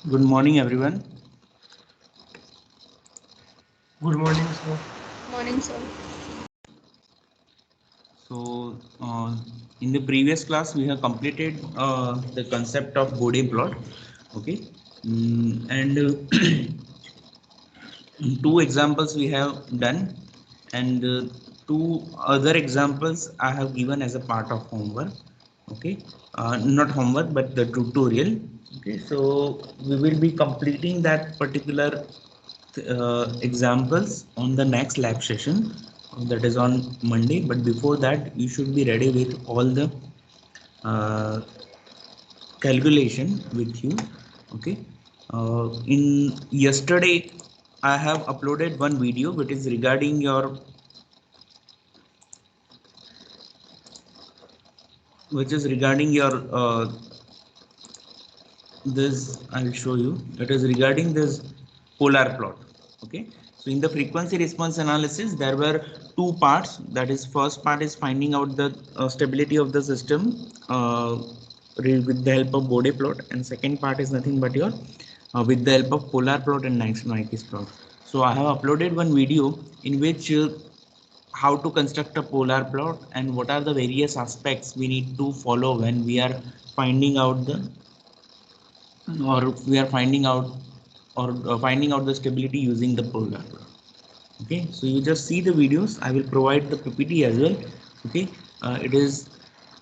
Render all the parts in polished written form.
Good morning, everyone. Good morning, sir. Morning, sir. So, in the previous class, we have completed the concept of Bode plot. Okay, and two examples we have done, and two other examples I have given as a part of homework. Okay, not homework but the tutorial. Okay, so we will be completing that particular examples on the next lab session, that is on Monday. But before that, you should be ready with all the uh, calculation with you. Okay, in yesterday I have uploaded one video which is regarding your this. I'll show you. It is regarding this polar plot. Okay, so in the frequency response analysis there were two parts. That is, first part is finding out the stability of the system with the help of Bode plot, and second part is nothing but your with the help of polar plot and Nyquist plot. So I have uploaded one video in which how to construct a polar plot and what are the various aspects we need to follow when we are finding out the or we are finding out the stability using the polar plot. Okay, so you just see the videos. I will provide the PPT as well. Okay, it is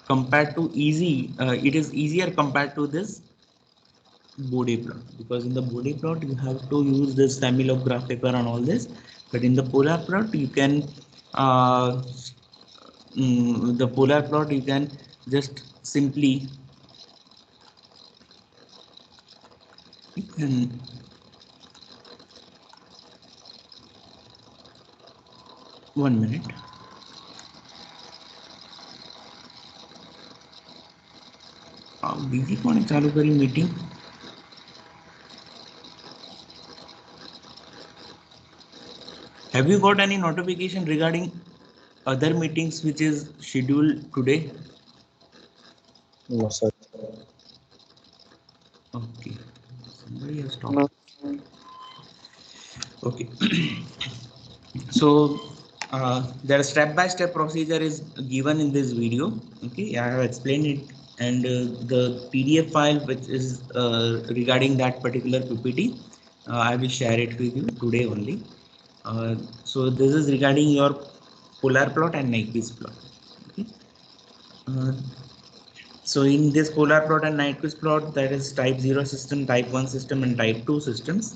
compared to it is easier compared to this Bode plot, because in the Bode plot you have to use this simulograph paper and all this, but in the polar plot you can the polar plot you can just simply you can 1 minute. બીજી કોણે ચાલુ કરી meeting? Have you got any notification regarding other meetings which is scheduled today? No, sir. Okay, somebody has talked. No. Okay. So their step-by-step procedure is given in this video. Okay, I have explained it, and the PDF file which is regarding that particular PPT, I will share it with you today only. So this is regarding your polar plot and Nyquist plot. Okay. So in this polar plot and Nyquist plot, that is type 0 system, type 1 system, and type 2 systems.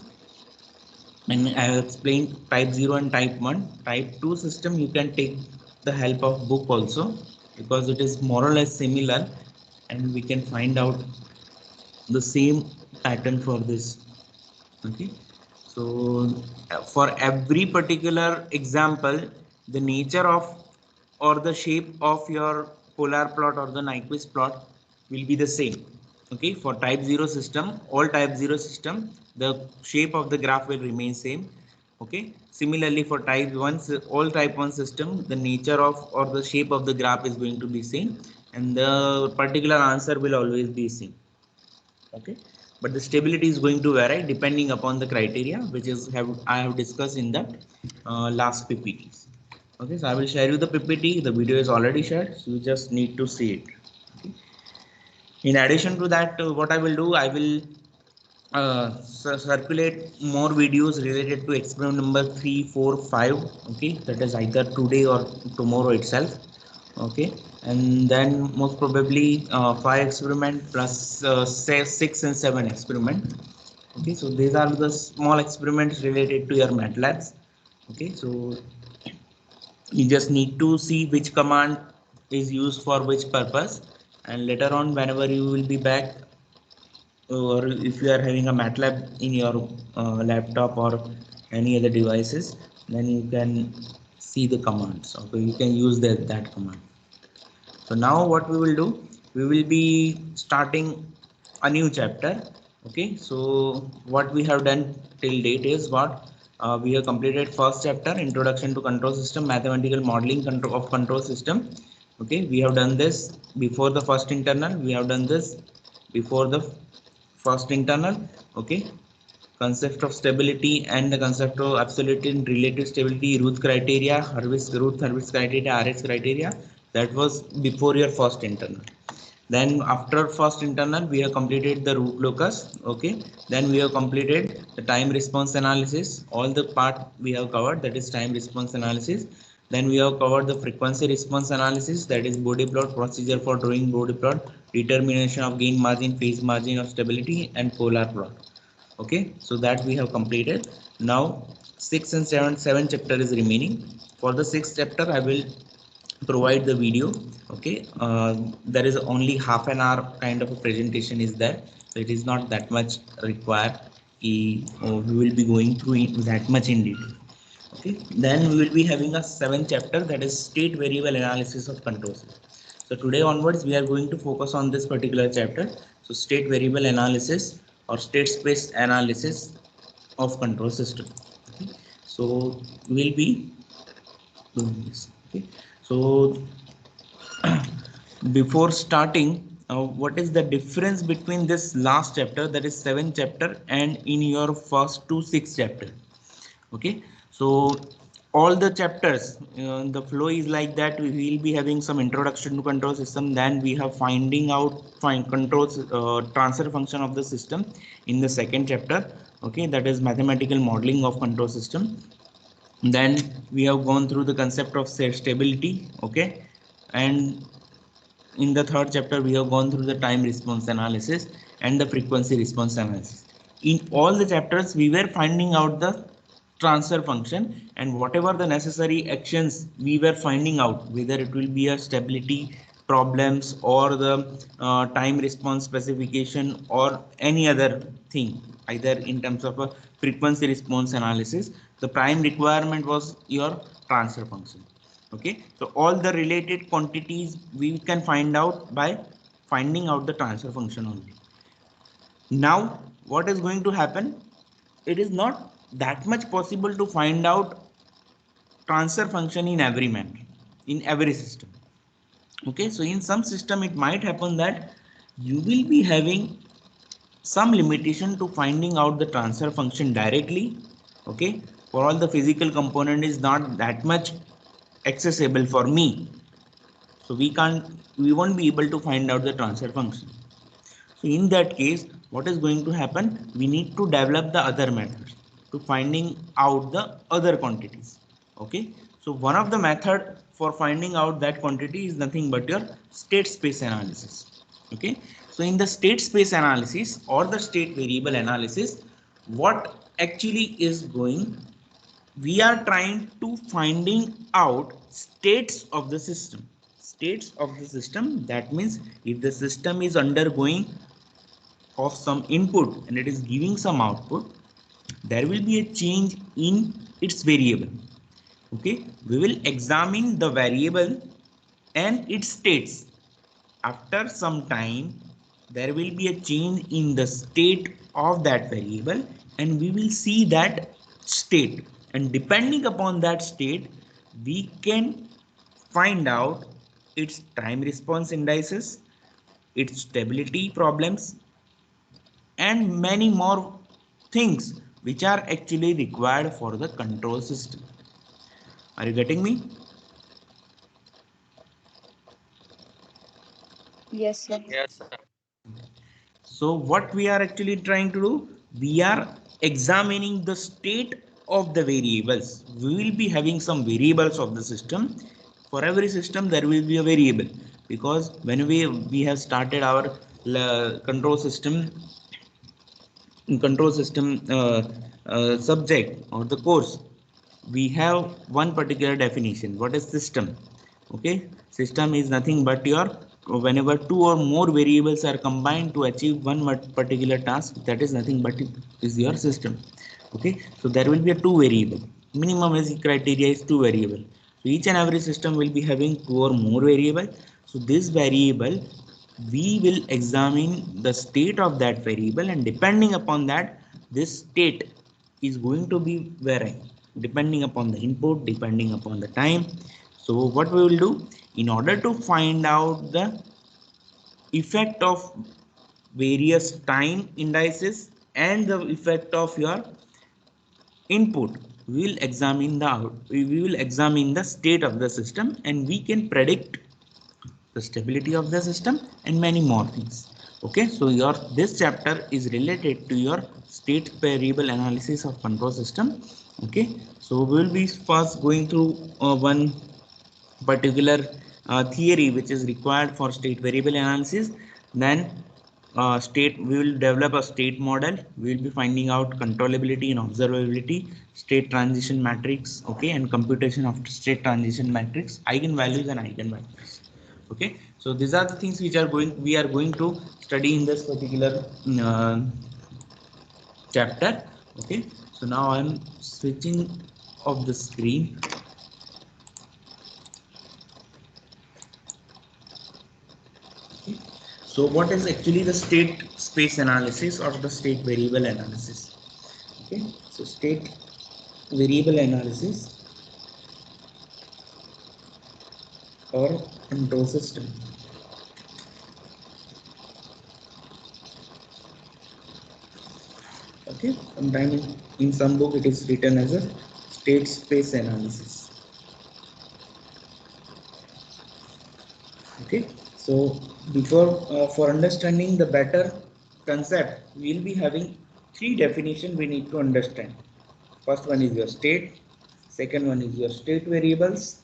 And I have explained type 0 and type 1. Type 2 system, you can take the help of book also, because it is more or less similar, and we can find out the same pattern for this. Okay, so for every particular example, the nature of or the shape of your polar plot or the Nyquist plot will be the same. Okay, for type 0 system, all type 0 system, the shape of the graph will remain same. Okay, similarly for type 1, all type 1 system, the nature of or the shape of the graph is going to be same, and the particular answer will always be same. Okay, but the stability is going to vary depending upon the criteria which is I have discussed in that last PPTs. Okay, so I will share you the PPT. The video is already shared, so you just need to see it. Okay. In addition to that, what I will do, I will circulate more videos related to experiment number 3, 4, 5. Okay, that is either today or tomorrow itself. Okay, and then most probably 5 experiment plus say 6 and 7 experiment. Okay, so these are the small experiments related to your MATLABs. Okay, so you just need to see which command is used for which purpose, and later on whenever you will be back, or if you are having a MATLAB in your laptop or any other devices, then you can see the commands. Okay, you can use that command. So now what we will do, we will be starting a new chapter. Okay, so what we have done till date is what we have completed first chapter, introduction to control system, mathematical modeling of control system. Okay, we have done this before the first internal, we have done this before the first internal, okay, concept of stability and the concept of absolute and relative stability, Ruth criteria, Hurwitz criteria, RH criteria. That was before your first internal. Then after first internal, we have completed the root locus. Okay. Then we have completed the time response analysis. All the part we have covered, that is time response analysis. Then we have covered the frequency response analysis, that is body plot, procedure for drawing body plot, determination of gain margin, phase margin of stability, and polar plot. Okay, so that we have completed. Now 6 and 7 chapter is remaining. For the 6th chapter, I will provide the video. Okay, there is only half an hour kind of a presentation is there, so it is not that much required. We will be going through it that much in detail. Okay, then we will be having a 7th chapter, that is state variable analysis of control system. So today onwards we are going to focus on this particular chapter. So state variable analysis or state space analysis of control system. Okay. So we'll be doing this. Okay. So before starting, what is the difference between this last chapter, that is 7th chapter, and in your first to 6th chapter? Okay, so all the chapters, the flow is like that. We will be having some introduction to control system, then we have finding out controls, transfer function of the system in the 2nd chapter. Okay, that is mathematical modeling of control system. Then we have gone through the concept of stability. Okay, and in the 3rd chapter we have gone through the time response analysis and the frequency response analysis. In all the chapters we were finding out the transfer function, and whatever the necessary actions we were finding out, whether it will be a stability problems or the time response specification or any other thing, either in terms of a frequency response analysis, the prime requirement was your transfer function. Okay, so all the related quantities we can find out by finding out the transfer function only. Now what is going to happen, it is not that much possible to find out transfer function in every manner, in every system. Okay, so in some system it might happen that you will be having some limitation to finding out the transfer function directly. Okay, for all the physical component is not that much accessible for me, so we won't be able to find out the transfer function. So in that case, what is going to happen, we need to develop the other methods to finding out the other quantities. Okay, so one of the method for finding out that quantity is nothing but your state space analysis. Okay, so in the state space analysis or the state variable analysis, what actually is going, we are trying to finding out states of the system. States of the system, that means if the system is undergoing of some input and it is giving some output, there will be a change in its variable. Okay, we will examine the variable and its states. After some time there will be a change in the state of that variable, and we will see that state, and depending upon that state we can find out its time response indices, its stability problems, and many more things which are actually required for the control system. Are you getting me? Yes, sir. Yes, sir. So what we are actually trying to do, we are examining the state of the variables. We will be having some variables of the system. For every system there will be a variable, because when we have started our control system subject or the course, we have one particular definition. What is system? Okay, system is nothing but your, whenever two or more variables are combined to achieve one particular task, that is nothing but is your system. Okay, so there will be a two variable. Minimum basic criteria is two variable. So each and every system will be having two or more variable. So this variable, we will examine the state of that variable, and depending upon that, this state is going to be varying depending upon the input, depending upon the time. So what we will do, in order to find out the effect of various time indices and the effect of your input. We will examine the state of the system, and we can predict the stability of the system and many more things. Okay, so your this chapter is related to your state variable analysis of control system. Okay, so we will be first going through one particular theory which is required for state variable analysis. Then state we will develop a state model. We will be finding out controllability and observability, state transition matrix, okay, and computation of state transition matrix, eigenvalues and eigenvectors. Okay, so these are the things which are we are going to study in this particular uh, chapter. Okay, so now I'm switching off the screen. Okay. So what is actually the state space analysis or the state variable analysis? Okay, so state variable analysis or control system. Okay, sometimes in some book it is written as a state space analysis. Okay, so before for understanding the better concept, we will be having three definitions we need to understand. First one is your state, second one is your state variables,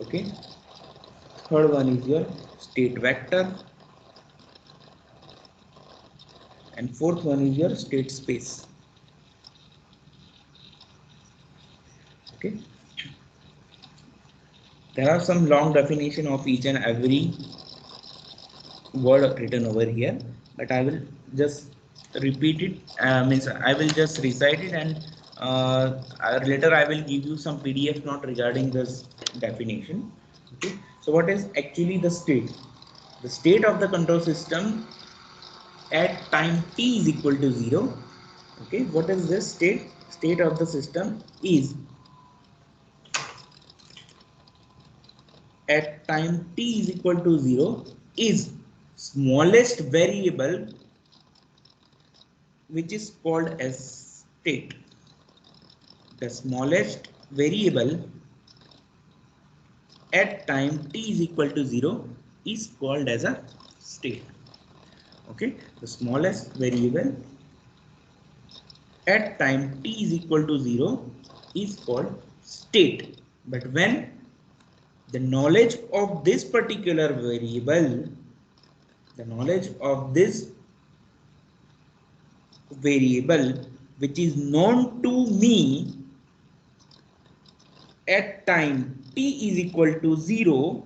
okay, third one is your state vector, and fourth one is your state space. Okay, there are some long definition of each and every word written over here, but I will just repeat it, means I will just recite it, and later I will give you some PDF note regarding this definition. Okay, so what is actually the state? The state of the control system at time t is equal to 0. Okay, what is this state? State of the system is at time t is equal to 0 is smallest variable which is called as state. The smallest variable at time t is equal to 0 is called as a state. Okay, the smallest variable at time t is equal to 0 is called state. But when the knowledge of this particular variable, the knowledge of this variable which is known to me at time t is equal to 0,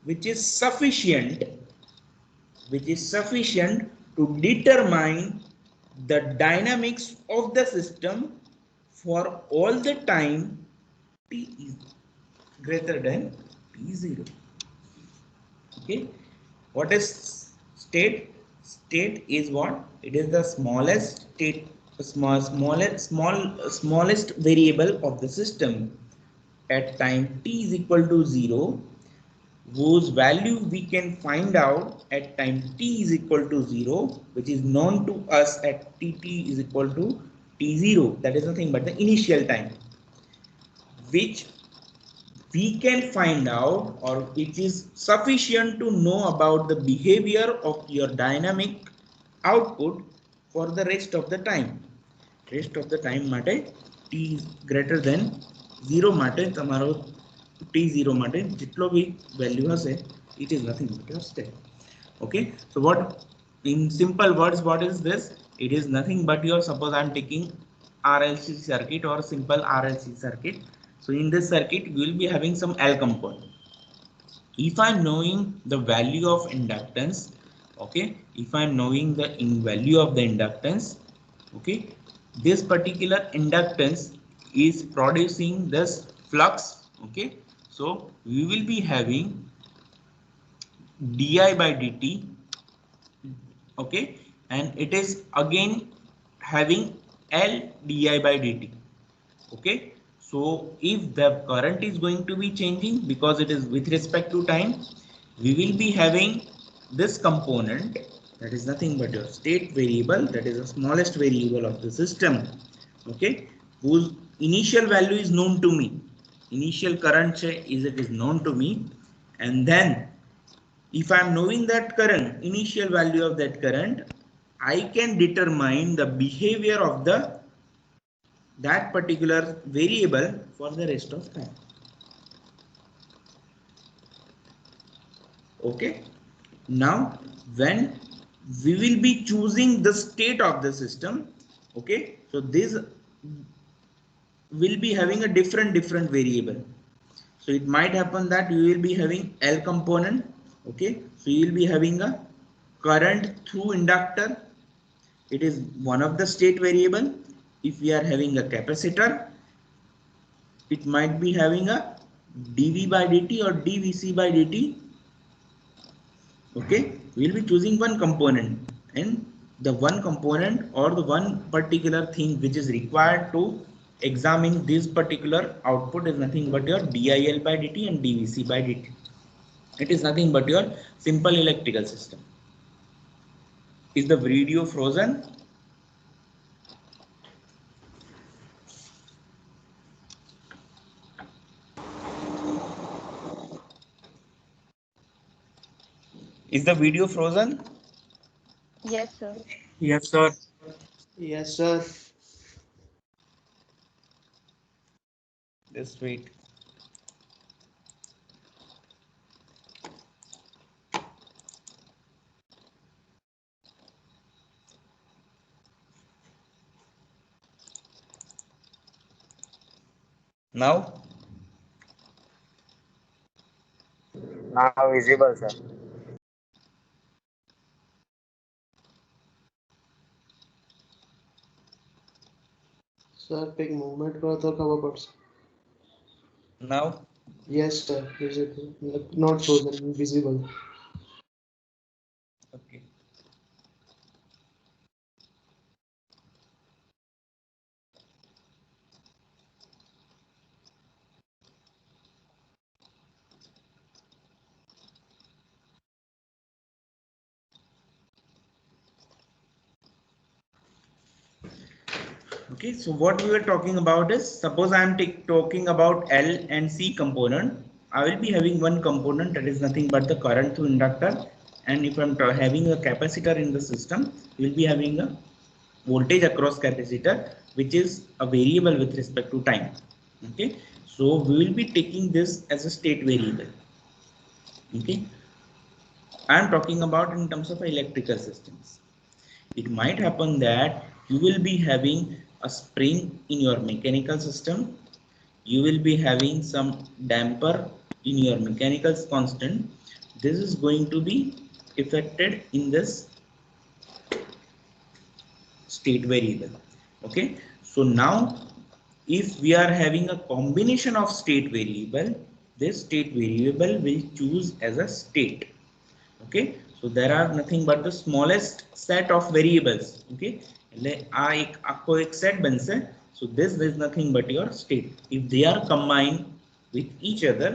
which is sufficient to determine the dynamics of the system for all the time t is greater than t0. Okay, what is state? State is what? It is the smallest smallest variable of the system at time t is equal to 0, whose value we can find out at time t is equal to 0, which is known to us at tt is equal to t0. That is nothing but the initial time, which we can find out, or it is sufficient to know about the behavior of your dynamic output for the rest of the time. Rest of the time માટે t is greater than 0 માટે તમારો t0 માટે જેટલો બી value હશે, it is nothing but your state. Okay, so what, in simple words, what is this? It is nothing but your, suppose I am taking RLC circuit or simple RLC circuit. So in this circuit we will be having some L component. If I am knowing the value of inductance, okay, if I am knowing the value of the inductance, okay, this particular inductance is producing this flux. Okay, so we will be having di by dt, okay, and it is again having L di by dt. Okay, so if the current is going to be changing because it is with respect to time, we will be having this component that is nothing but your state variable, that is the smallest variable of the system, okay, whose initial value is known to me. Initial current is known to me, and then if I am knowing that current, initial value of that current, I can determine the behavior of the that particular variable for the rest of time. Okay. Now, when we will be choosing the state of the system, okay, so this will be having a different variable. So it might happen that you will be having L component, okay, so you will be having a current through inductor. It is one of the state variable. If we are having a capacitor, it might be having a dV by dt or dVc by dt. Okay, we'll be choosing one component, and the one component or the one particular thing which is required to examine this particular output is nothing but your DIL by dt and dVc by dt. It is nothing but your simple electrical system. Is the video frozen? Is the video frozen? Yes, sir. Yes, sir. Yes, sir. Just wait. Now, Now visible, sir. Sir पे एक movement करो तो खबर पड़ सकती। now, Yes, sir. Visible. Not frozen. Visible. okay. Okay, so what we were talking about is, suppose I am talking about L and C component. I will be having one component that is nothing but the current through inductor, and if I'm having a capacitor in the system, we will be having a voltage across capacitor, which is a variable with respect to time. Okay, so we will be taking this as a state variable. Okay, I am talking about in terms of electrical systems. It might happen that you will be having a spring in your mechanical system. You will be having some damper in your mechanical constant. This is going to be affected in this state variable. Okay, so now if we are having a combination of state variable, this state variable will choose as a state. Okay, so there are nothing but the smallest set of variables. Okay, આ એક આખો એક set બનશે. So this is nothing but your state. If they are combined with each other,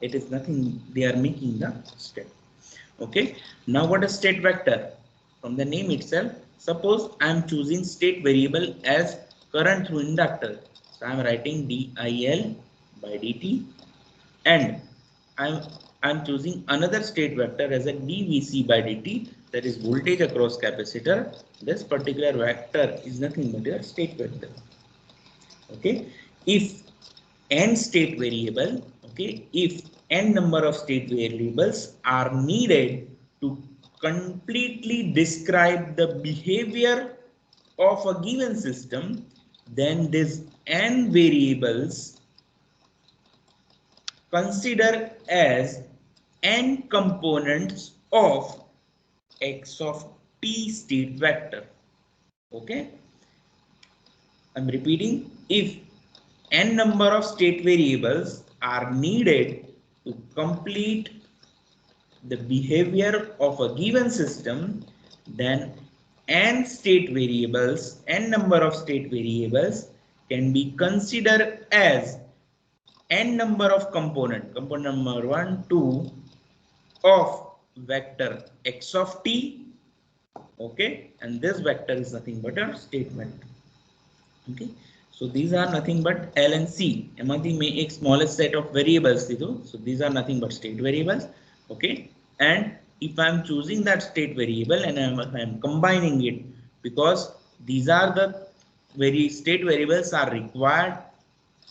it is nothing, they are making the state. Okay, now what is state vector? From the name itself, suppose I am choosing state variable as current through inductor, so I am writing DIL by dt, and I'm choosing another state vector as a dVc by dt, that is voltage across capacitor. This particular vector is nothing but your state vector. Okay, if n state variable, okay, if n number of state variables are needed to completely describe the behavior of a given system, then this n variables consider as n components of x of t state vector. Okay, I'm repeating, if n number of state variables are needed to complete the behavior of a given system, then n number of state variables can be considered as n number of component number 1, 2, of vector x of t, okay, and this vector is nothing but a state vector. Okay, so these are nothing but L and C. एमांथी में एक smallest set of variables थी तो, so these are nothing but state variables. Okay, and if I am choosing that state variable and I am combining it, because these are the state variables are required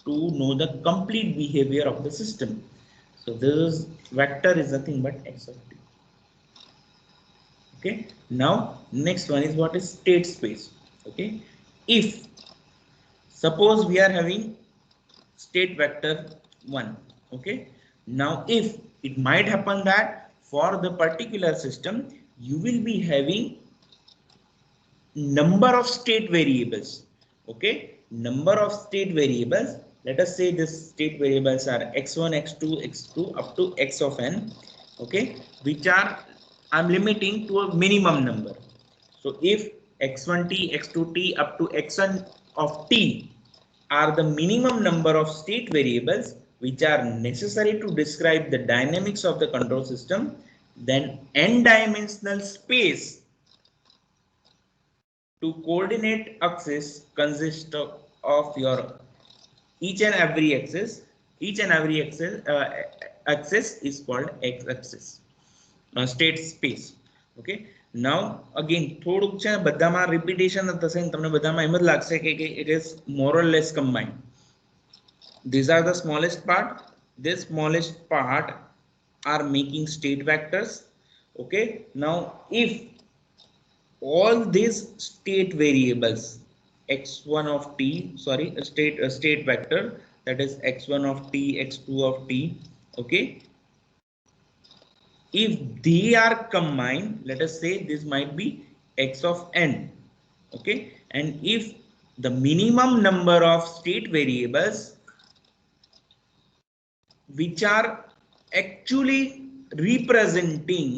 to know the complete behavior of the system. So this vector is nothing but x of t. Okay, now next one is what is state space. Okay, if suppose we are having state vector 1, okay, now if it might happen that for the particular system you will be having number of state variables, okay, number of state variables. Let us say this state variables are x1, x2, x2 up to x of n, okay, which are I'm limiting to a minimum number. So if x1t, x2t up to xn of t are the minimum number of state variables which are necessary to describe the dynamics of the control system, then n-dimensional space to coordinate axis consists of your each and every axis is called x-axis, state space. Okay, now again થોડુંક છે બધામાં repetition થશે ને તમને બધામાં એમ જ લાગશે કે it is more or less combined. These are the smallest part. This smallest part are making state vectors. Okay, now if all these state variables x1 of t, sorry, a state vector, that is x1 of t, x2 of t, okay, if they are combined, let us say this might be x of n, okay, and if the minimum number of state variables which are actually representing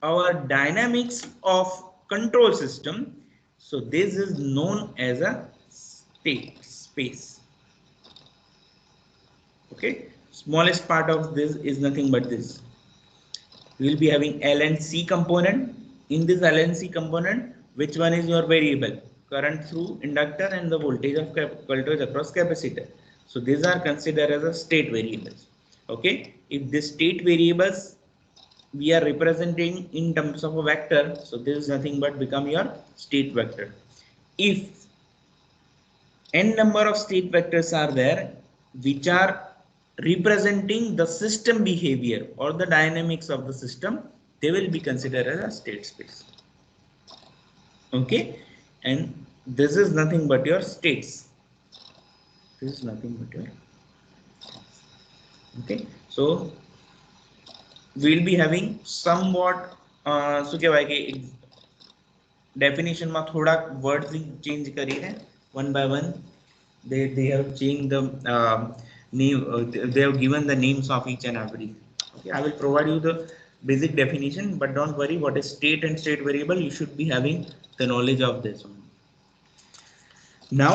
our dynamics of control system, so this is known as a state space. Okay, smallest part of this is nothing but this. We will be having L and C component. In this L and C component, which one is your variable? Current through inductor and the voltage of voltage across capacitor. So these are considered as a state variables. Okay, if this state variables we are representing in terms of a vector, so this is nothing but become your state vector. If n number of state vectors are there which are representing the system behavior or the dynamics of the system, they will be considered as a state space. Okay, and this is nothing but your states. This is nothing but your states. Okay, so we'll be having somewhat શું કહેવાય કે definition માં થોડા words change કરીને one by one they have changed the name, they have given the names of each and every. Okay, I will provide you the basic definition, but don't worry, what is state and state variable, you should be having the knowledge of this one. Now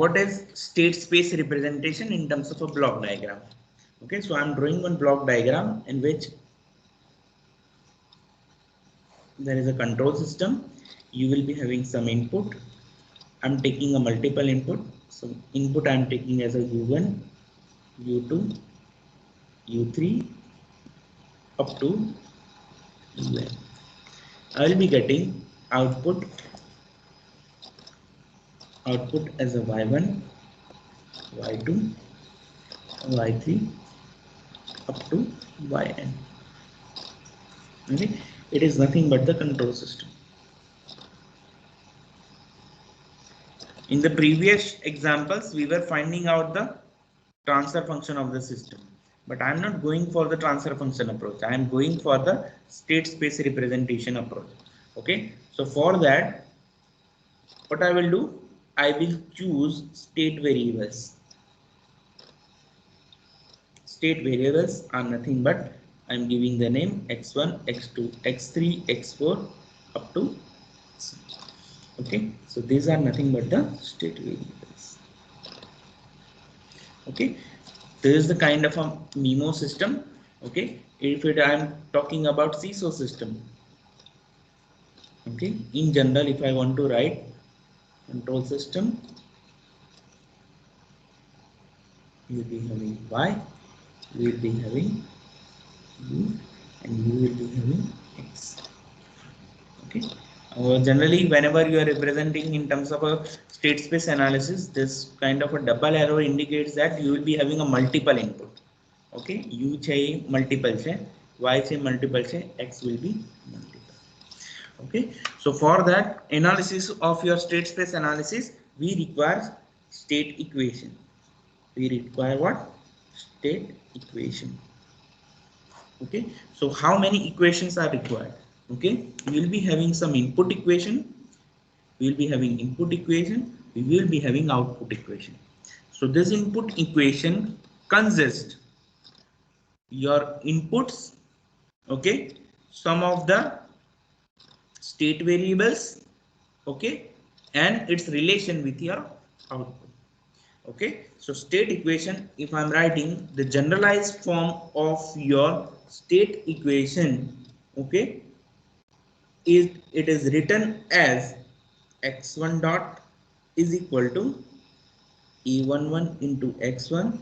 what is state space representation in terms of a block diagram? Okay, so I'm drawing one block diagram in which there is a control system. You will be having some input. I'm taking a multiple input. So input I'm taking as a U1, U2, U3 up to UN. I will be getting output as a Y1, Y2, Y3 up to Yn. Okay, it is nothing but the control system. In the previous examples, we were finding out the transfer function of the system, but I am not going for the transfer function approach. I am going for the state space representation approach. Okay, so for that, what I will do, I will choose state variables. State variables are nothing but I am giving the name x1, x2, x3, x4 up to c. Okay, so these are nothing but the state variables. Okay, this is the kind of a MIMO system Okay, if I am talking about CISO system, okay, in general, if I want to write control system, you will be having Y, you will be having U, and you will be having X. Okay. Generally, whenever you are representing in terms of a state space analysis, this kind of a double arrow indicates that you will be having a multiple input. Okay, U chahiye multiple che, Y chahiye multiple che, X will be multiple. Okay, so for that analysis of your state space analysis, we require state equation. We require what? State equation. Okay, so how many equations are required? Okay, we will be having some input equation, we will be having input equation, we will be having output equation. So this input equation consists your inputs, okay, some of the state variables, okay, and its relation with your output. Okay, so state equation, if I'm writing the generalized form of your state equation, okay, it is written as x1 dot is equal to e11 into x1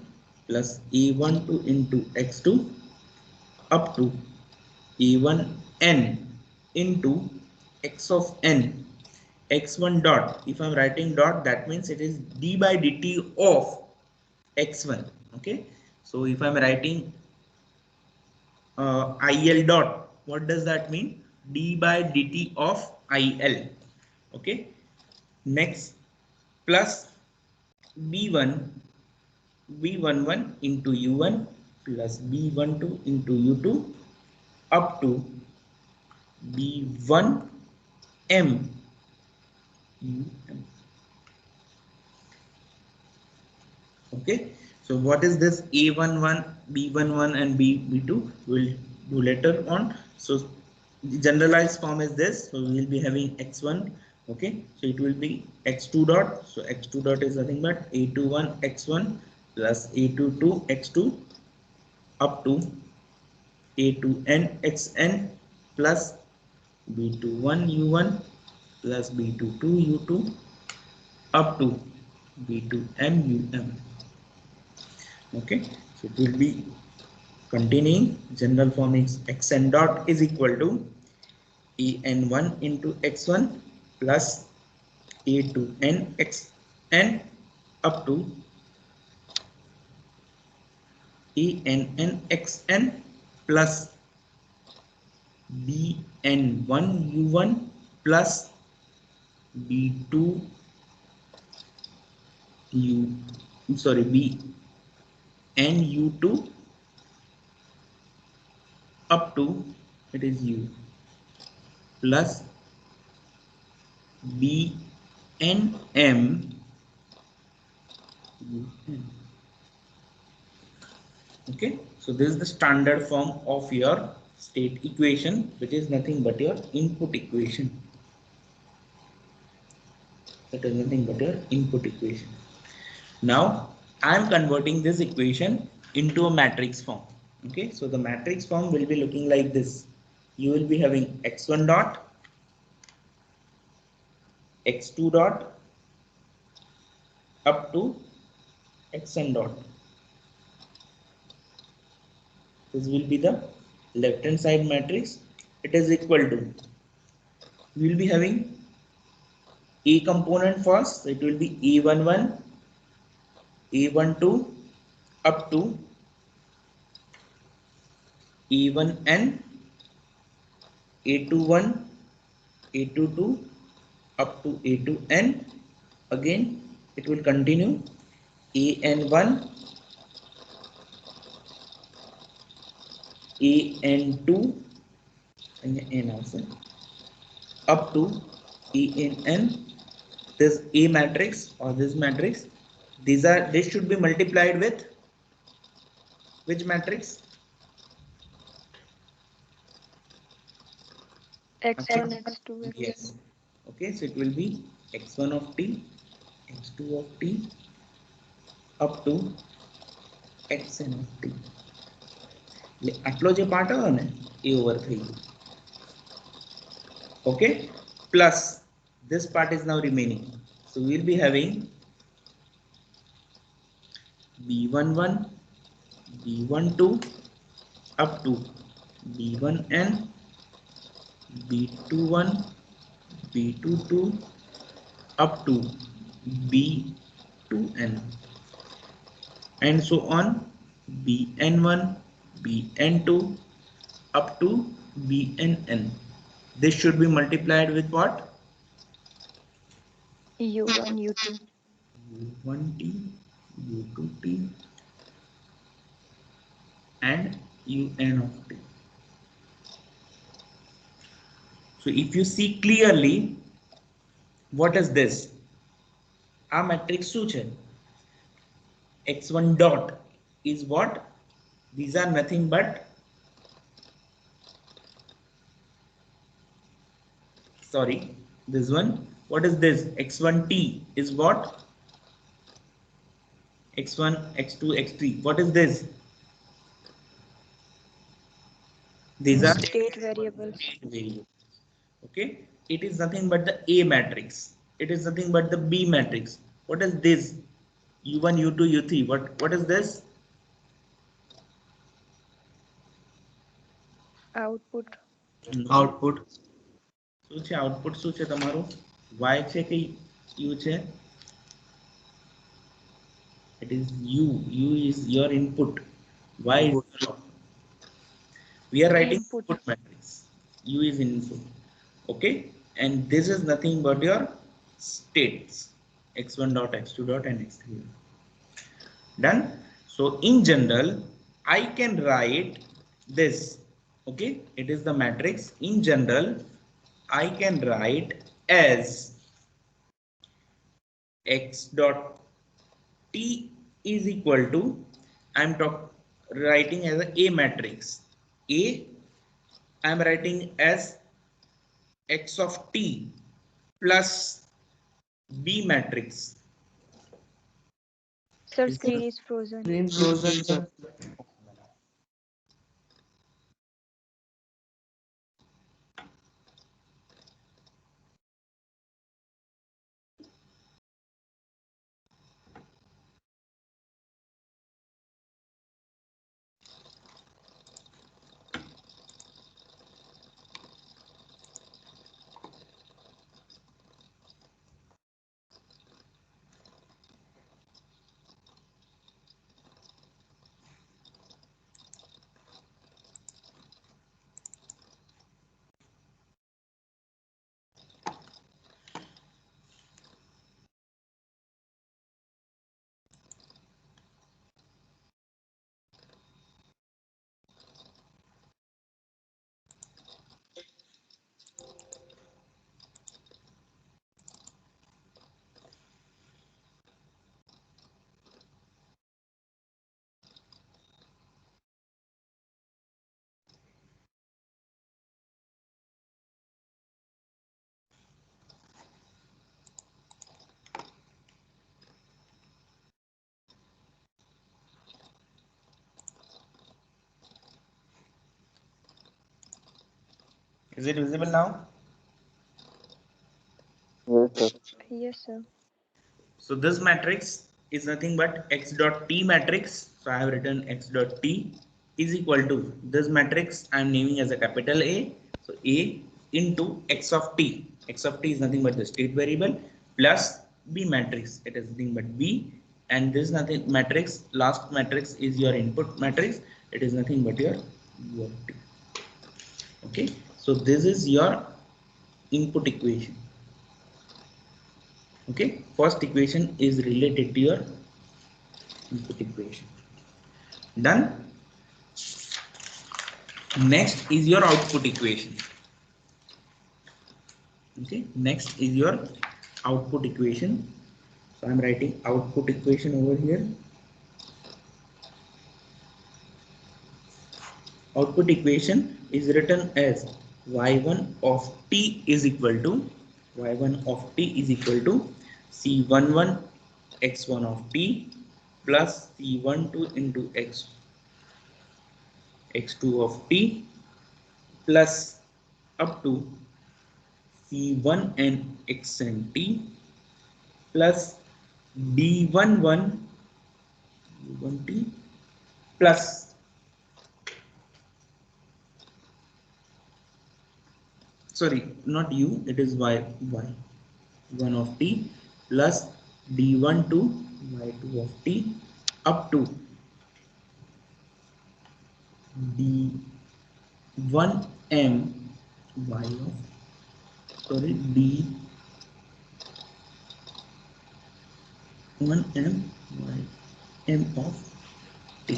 plus e12 into x2 up to e1n into x of n, x1 dot, if I'm writing dot, that means it is d by dt of x1. Okay, so if I'm writing il dot, what does that mean? D by dt of il. Okay, next plus b1 b11 into u1 plus b12 into u2 up to b1m um. Okay, so what is this a11, b11 and b2? We'll do later on. So the generalized form is this, so we will be having x1. Okay, so it will be x2 dot, so x2 dot is nothing but a21 x1 plus a22 x2 up to a2n xn plus b21 u1 plus b22 u2 up to b2m um. Okay, so it will be continuing. General form is xn dot is equal to en1 into x1 plus a2n xn up to enn xn plus bn1 u1 plus b2 u, sorry, b and u2 up to it is u plus b n m u n. Okay, so this is the standard form of your state equation, which is nothing but your input equation. That is nothing but your input equation. Now I am converting this equation into a matrix form. Okay, so the matrix form will be looking like this. You will be having x1 dot, x2 dot up to xn dot. This will be the left hand side matrix. It is equal to, we will be having a component first, so it will be a11, a12 up to a1n, a21, a22 up to a2n. Again it will continue an1, an2 and n also up to enn. This A matrix or this matrix, this should be multiplied with which matrix? X1, X2, Yes. Okay, so it will be x1 of t, x2 of t up to xn of t. આટલો જે part આવે ને એ over થઈ ગયો. Okay, plus this part is now remaining, so we'll be having b11 b12 up to b1n b21 b22 up to b2n and so on, bn1 bn2 up to bnn. This should be multiplied with what? U1, U2. u1t u2t and un of t. So if you see clearly, what is this? Our matrix શું છે? x1 dot is what? These are nothing but this one. What is this? x1t is what? x1 x2 x3. What is this? These are State variables. variables. Okay, it is nothing but the A matrix. It is nothing but the B matrix. What is this? u1 u2 u3. What is this? Output. Output. શું છે output? શું છે તમારું? y છે કે u છે? It is u. U is your input. Y is your output. We are writing input matrix. U is input. Okay, and this is nothing but your states, x1 dot x2 dot and x3. Done. So in general I can write this. Okay, it is the matrix. In general I can write as x dot t is equal to, I'm writing as a matrix. A I am writing as x of t plus B matrix. Sir, screen is frozen. Screen frozen, sir. Is it visible now? Yes, sir. Yes, sir. So this matrix is nothing but x dot t matrix. So I have written x dot t is equal to this matrix I am naming as a capital A. So A into x of t. X of t is nothing but the state variable plus B matrix. It is nothing but B, and this nothing matrix, last matrix is your input matrix. It is nothing but your U of t. Okay, so this is your input equation. Okay, first equation is related to your input equation. Done. Next is your output equation. Okay, next is your output equation. So I'm writing output equation over here. Output equation is written as y1 of t is equal to c11 x1 of t plus c12 into x x2 of t plus up to c1 and xn t plus d11 u1 t plus sorry not u, it is y 1 of t plus d12 y2 of t up to d1m y of sorry d1m y m of t.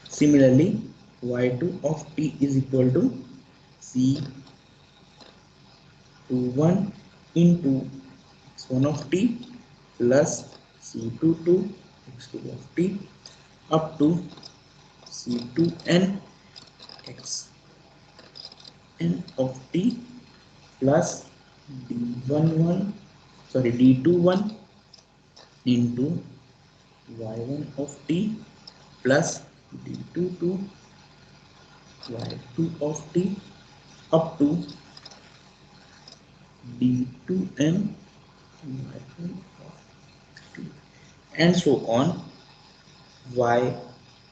Similarly, y2 of t is equal to c21 into x1 of t plus c22 x2 of t up to c2n xn of t plus d11 sorry d21 into y1 of t plus d22 y2 of t up to d2m y1 of t and so on.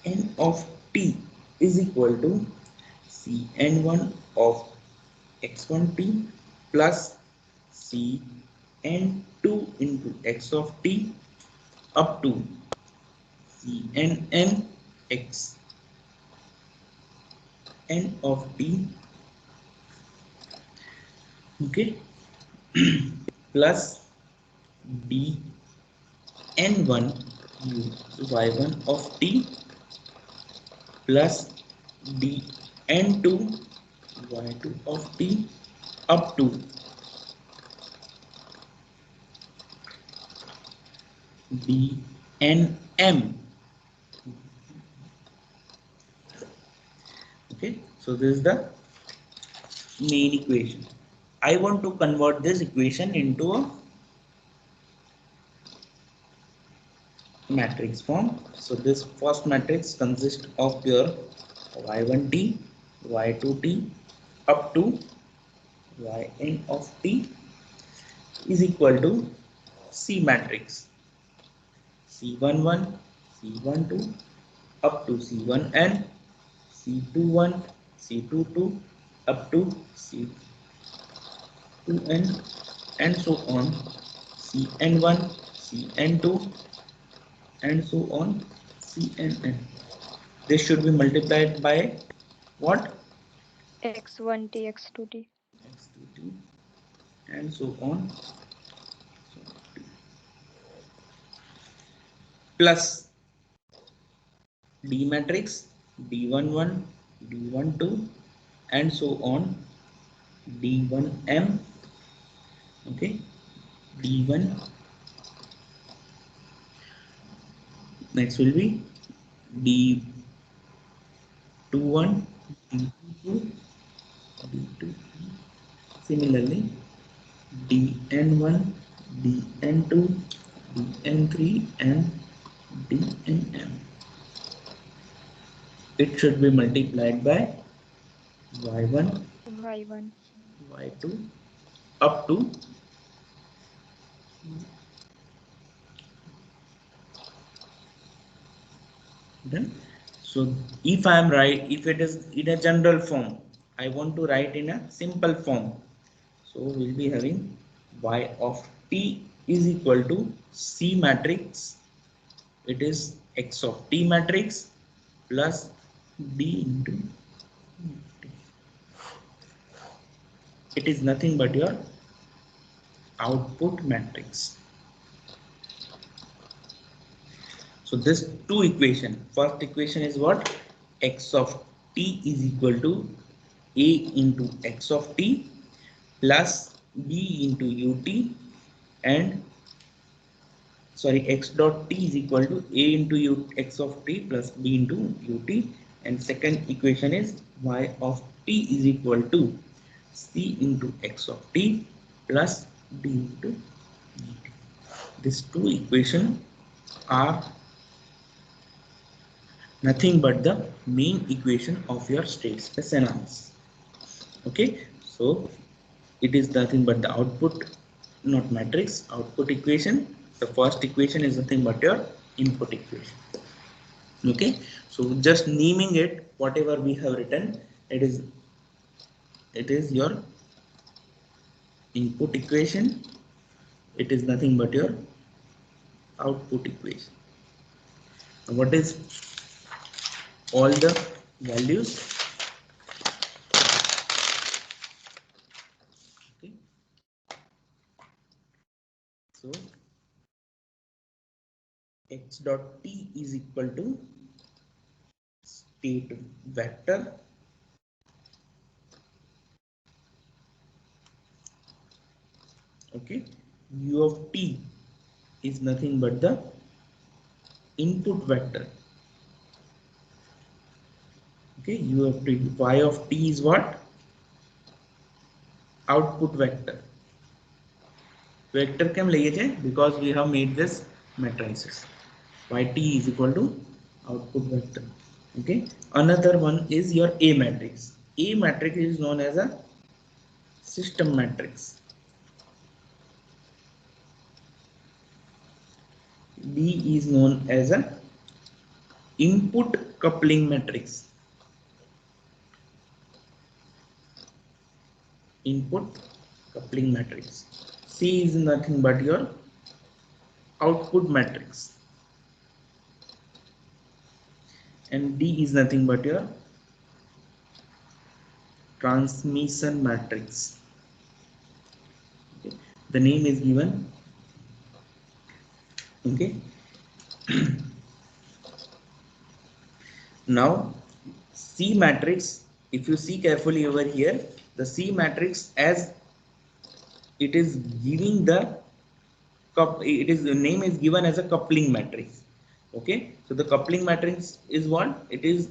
Yn of t is equal to cn1 of x1t plus cn2 into x of t up to cnn xn of t, okay, plus dn1 y1 of t plus dn2 y2 of t up to dnm. Okay, so this is the main equation. I want to convert this equation into a matrix form. So this first matrix consists of your y1t y2t up to yn of t is equal to C matrix C11 C12 up to C1n C21 C22 up to C2n and so on, Cn1 Cn2 and so on Cnn. This should be multiplied by what? x1t, x2t. x2t and so on plus D matrix D11 D12 and so on D1m, okay, D1 next will be D21 D22 D2 similarly dn1 dn2 dn3 and dnm. It should be multiplied by y1 y1. y2 up to then. So if I am right, if it is in a general form, I want to write in a simple form. So we'll be having y of t is equal to C matrix. It is x of t matrix plus d into t. It is nothing but your output matrix. So this two equation. First equation is what? X of t is equal to a into x of t plus b into ut and sorry x dot t is equal to a into x of t plus b into ut, and second equation is y of t is equal to c into x of t plus d into ut. These two equations are nothing but the main equation of your state space analysis. Okay, so it is nothing but the output, not matrix, output equation. The first equation is nothing but your input equation. Okay, so just naming it, whatever we have written, it is your input equation. It is nothing but your output equation. What is all the values? Okay, so x dot t is equal to state vector okay, u of t is nothing but the input vector. Okay, u of t, y of t is what? Output vector. Vector came because we have made this matrices. Yt is equal to output vector. Okay, another one is your A matrix. A matrix is known as a system matrix. B is known as a input coupling matrix. Input coupling matrix. C is nothing but your output matrix. And D is nothing but your transmission matrix. Okay. The name is given. Okay. Now C matrix, if you see carefully over here, the C matrix, as it is giving the the name is given as a coupling matrix. Okay, so the coupling matrix is what? It is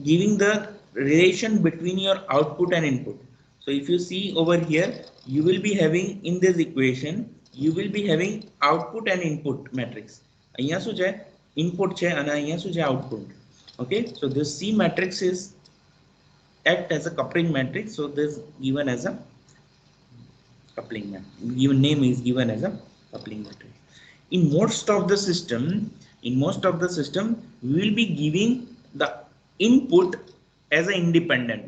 giving the relation between your output and input. So if you see over here, you will be having in this equation, you will be having output and input matrix. અહીંયા શું છે? Input છે અને અહીંયા શું છે? Output. Okay, so this C matrix is act as a coupling matrix. So this given as a coupling matrix. Given name is given as a coupling matrix. In most of the system, we will be giving the input as an independent.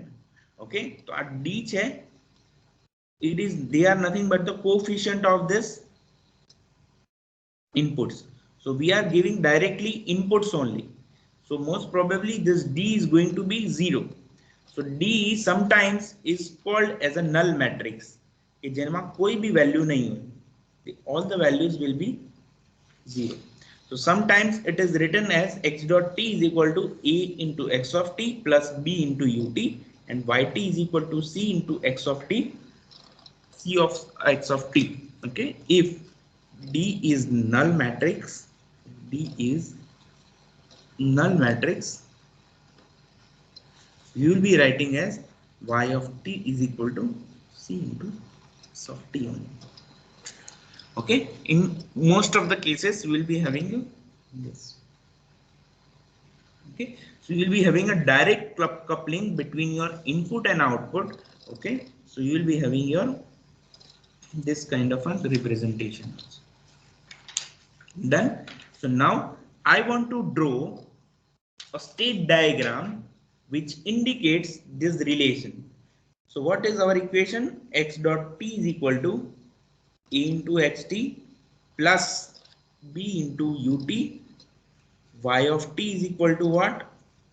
Okay, so at D che, it is, they are nothing but the coefficient of this inputs. So we are giving directly inputs only. So most probably this D is going to be 0. So D sometimes is called as a null matrix. જેમાં કોઈ भी value नहीं હોય. All the values will be 0. So sometimes it is written as x dot t is equal to a into x of t plus b into ut, and yt is equal to c into x of t, c of x of t. Okay, if D is null matrix, you will be writing as y of t is equal to c into x of t only. Okay, in most of the cases you will be having this. Okay, so you will be having a direct coupling between your input and output. Okay, so you will be having your this kind of a representation. Done. So now I want to draw a state diagram which indicates this relation. So what is our equation? X dot t is equal to a into xt plus b into ut, y of t is equal to what?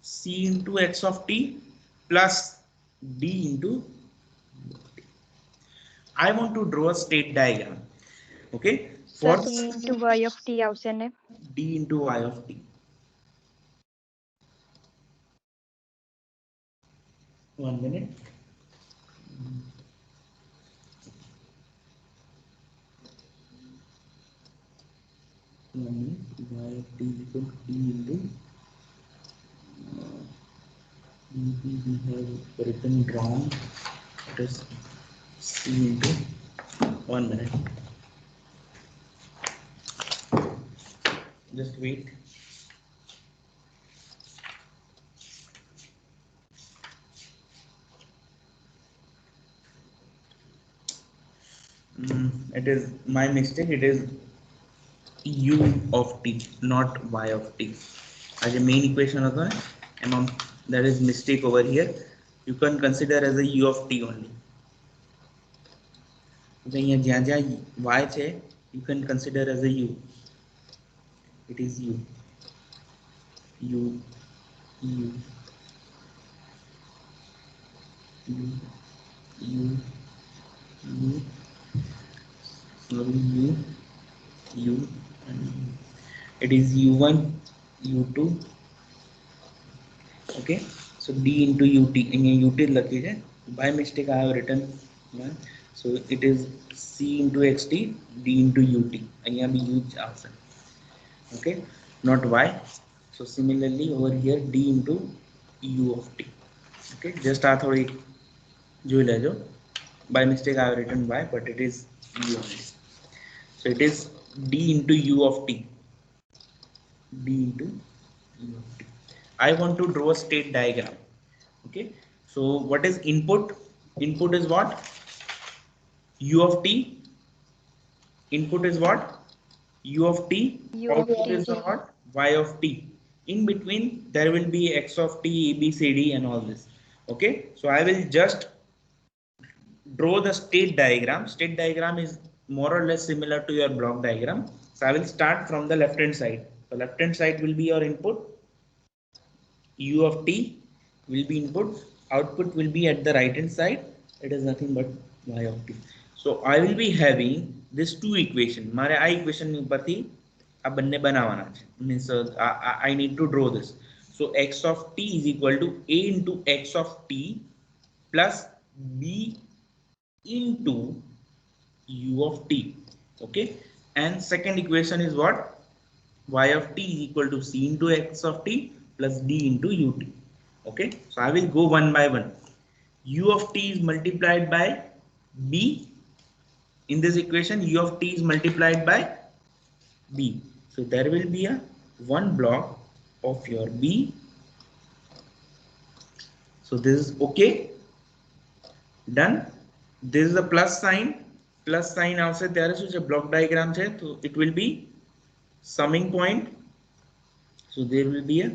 C into x of t plus d into ut. I want to draw a state diagram. Okay, for D into y of t આવશે ને? d into y of t. One minute. Y of t equal to t into we have written wrong. It is c into 1 minute. Just wait. It is my mistake. It is u of t, not y of t. As a main equation of the amount, there is mistake over here. You can consider as a u of t only. અહીંયા જ્યાં જ્યાં y છે, you can consider as a u. It is u, u, u, u, u, u, sorry, u, u, and u. It is u1, u2. Okay, so d into ut. અહીંયા ut લખ્યું છે. By mistake I have written 1. So it is c into xt, d into ut. અહીંયા બી u જ આવશે. Okay, not y. So similarly over here d into u of t. Okay, just આ થોડી જોઈ લેજો. By mistake I have written y, but it is u only. So it is d into u of t. D into u of t. I want to draw a state diagram. Okay, so what is input? Input is what? U of t. Input is what? U of t. U of Output t. is what? Y of t. In between there will be x of t, a, b, c, d and all this. Okay, so I will just draw the state diagram. State diagram is more or less similar to your block diagram. So I will start from the left hand side. The left hand side will be your input. U of t will be input. Output will be at the right hand side. It is nothing but y of t. So I will be having this two equation. મારે આ equation ઉપરથી આ બંને બનાવવાના છે. Means I need to draw this. So x of t is equal to a into x of t plus b into u of t. Okay, and second equation is what? Y of t is equal to c into x of t plus d into ut. Okay, so I will go one by one. U of t is multiplied by b. In this equation u of t is multiplied by b. So there will be a one block of your b. So this is okay. Done. This is a plus sign. Plus sign આવશે ત્યારે શું છે? Block diagram છે, so it will be summing point. So there will be a,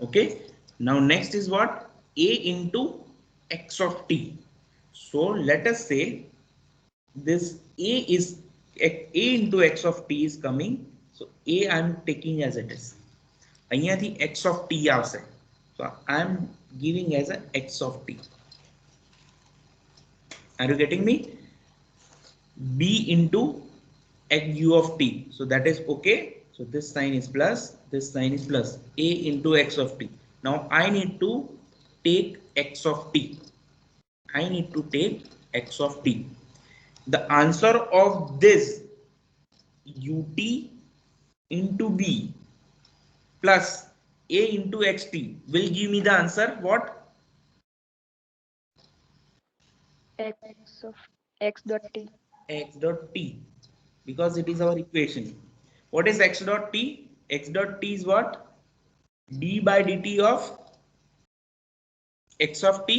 okay. Now next is what? A into x of t. So let us say this a is a into x of t is coming. So a I am taking as it is. અહીંયાથી x of t આવશે. So I am giving as a x of t. Are you getting me? B into u of t. So that is okay. So this sign is plus, this sign is plus. A into x of t. Now I need to take x of t. I need to take x of t. The answer of this ut into b plus a into xt will give me the answer what? X of x dot t. X dot t, because it is our equation. What is x dot t? X dot t is what? D by dt of x of t.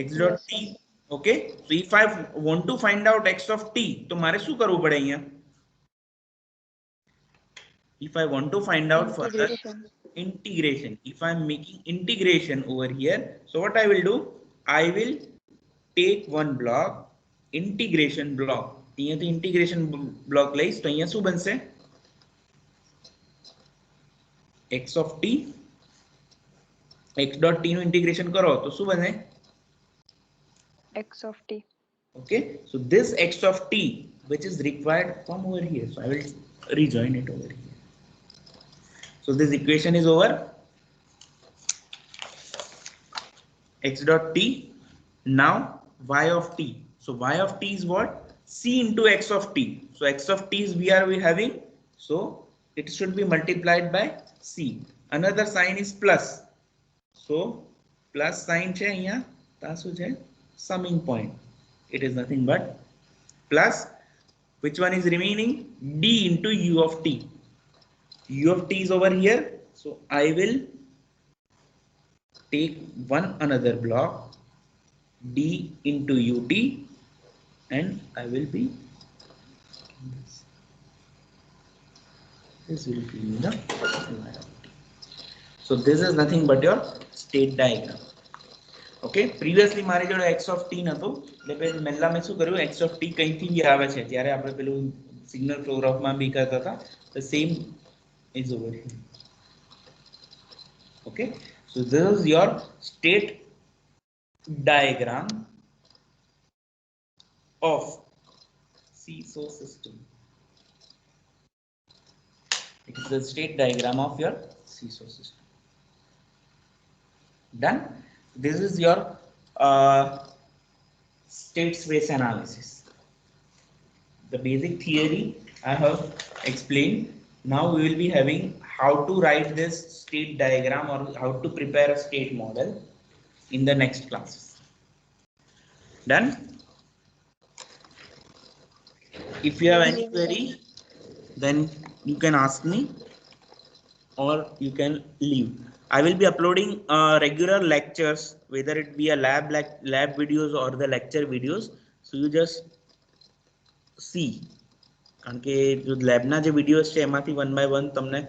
X dot Yes. t. Okay, so if I want to find out x of t, તો મારે શું કરવું પડે અહીંયા? If I want to find out further integration, if I'm making integration over here, so what I will do? I will take one block, integration block. અહીંયાથી integration block લઈશ તો અહીંયા શું બનશે? x of t, x dot t નું integration કરો તો શું બને? X of t. Okay, so this x of t which is required from over here, so I will rejoin it over here. So this equation is over. X dot t. Now y of t. So y of t is what? C into x of t. So x of t is we are having. So it should be multiplied by c. Another sign is plus. So plus sign છે અહીંયા તા શું છે? Summing point. It is nothing but plus. Which one is remaining? D into u of t. U of t is over here. So I will take one another block. d into ut, and I will be this will be the so this is nothing but your state diagram. Okay previously મારી જોડે x of t નતો એટલે પછી મેલ્લા મેં શું કર્યું x of t કઈથી બી આવે છે ત્યારે આપણે પેલું સિગ્નલ ફ્લો ગ્રાફમાં બી કરતા હતા the same is over here. Okay, so this is your state diagram of seesaw system. It is the state diagram of your seesaw system. Done. This is your state space analysis. The basic theory I have explained. Now we will be having how to write this state diagram or how to prepare a state model in the next classes. Done. If you have any query, then you can ask me or you can leave. I will be uploading regular lectures, whether it be a lab videos or the lecture videos. So you just see. કારણ કે જો લેબના જે videos છે એમાંથી 1 by 1 તમને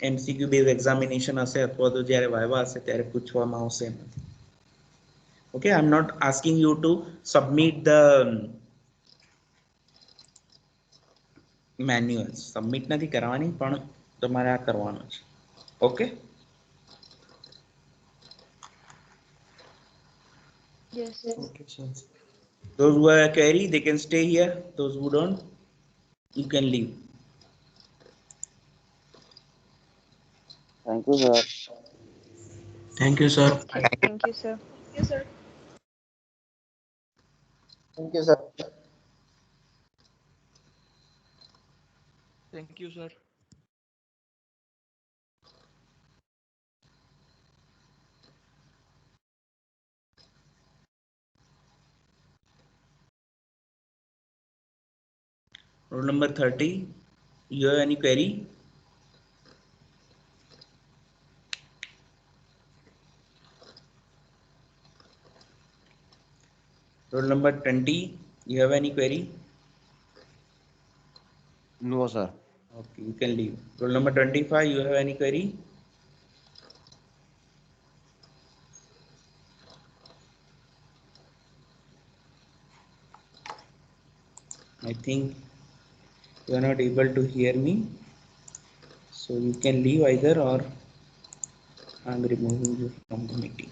MCQ base examination હશે અથવા તો જ્યારે વાયવા હશે ત્યારે પૂછવામાં આવશે. Okay, I'm not asking you to submit the manuals. Submit નથી કરવાની પણ તમારે આ કરવાનું છે. Okay. Yes, sir. Okay, sir. Those who have a query, they can stay here. Those who don't, you can leave. Thank you, sir. Thank you, sir. Thank you, sir. Thank you, sir. Thank you, sir. Roll number 30, you have any query? Roll number 20, you have any query? No, sir. Okay, you can leave. Roll number 25, you have any query? I think you are not able to hear me, so you can leave either or I am removing you from the meeting.